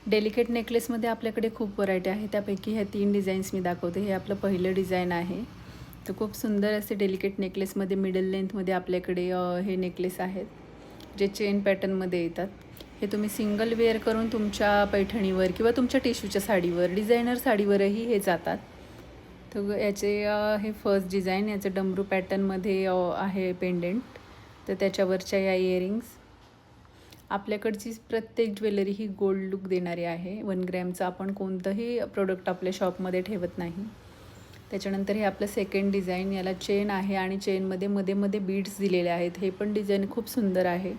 Delicate नेकलेसमध्ये आपल्याकडे खूप variety आहे, त्यापैकी ह्या 3 डिझाईन्स मी दाखवते। हे आपलं पहिलं डिझाईन आहे। तर खूप सुंदर असे डेलिकेट नेकलेसमध्ये मिडल लेंथमध्ये आपल्याकडे हे नेकलेस आहेत, जे चेन पॅटर्नमध्ये येतात। हे तुम्ही सिंगल वेअर करून तुमच्या पैठणीवर किंवा तुमच्या टिश्यूच्या साडीवर, डिझायनर साडीवरही हे जातात। तर याचे हे फर्स्ट डिझाईन, याचं डमरू पॅटर्नमध्ये आहे पेंडेंट। तर त्याच्यावरच्या या इयरिंग्स। आपल्याकडची प्रत्येक ज्वेलरी ही गोल्ड लुक देणारी आहे। 1 ग्रॅमचं आपण कोणतंही प्रोडक्ट आपल्या शॉपमध्ये ठेवत नाही। त्याच्यानंतर हे आपलं सेकंड डिझाईन, याला चेन आहे आणि चेनमध्ये मध्ये मध्ये बीड्स दिलेले आहेत। हे पण डिझाईन खूप सुंदर आहे।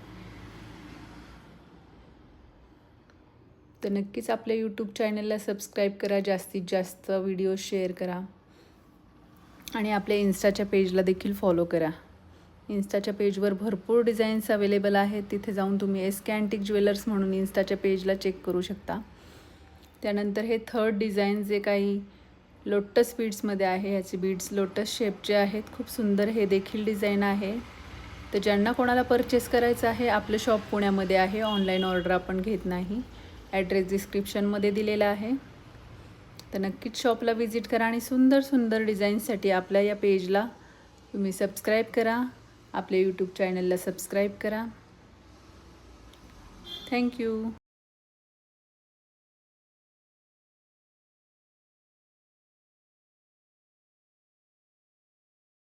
तर नक्कीच आपल्या यूट्यूब चॅनलला सबस्क्राईब करा, जास्तीत जास्त व्हिडिओ शेअर करा आणि आपल्या इन्स्टाच्या पेजला देखील फॉलो करा। इन्स्टाच्या पेजवर भरपूर डिझाईन्स अवेलेबल आहेत। तिथे जाऊन तुम्ही SK अँटिक ज्वेलर्स म्हणून इन्स्टाच्या पेजला चेक करू शकता। त्यानंतर हे थर्ड डिझाईन जे काही लोटस बीड्समध्ये आहे, ह्याचे बीड्स लोटस शेपचे आहेत। खूप सुंदर हे देखील डिझाईन आहे। तर ज्यांना कोणाला परचेस करायचं आहे, आपलं शॉप पुण्यामध्ये आहे। ऑनलाईन ऑर्डर आपण घेत नाही। ॲड्रेस डिस्क्रिप्शनमध्ये दिलेला आहे। तर नक्कीच शॉपला व्हिजिट करा आणि सुंदर सुंदर डिझाईन्ससाठी आपल्या या पेजला तुम्ही सबस्क्राईब करा। आपल्या यूट्यूब चॅनलला सबस्क्राईब करा। थँक्यू।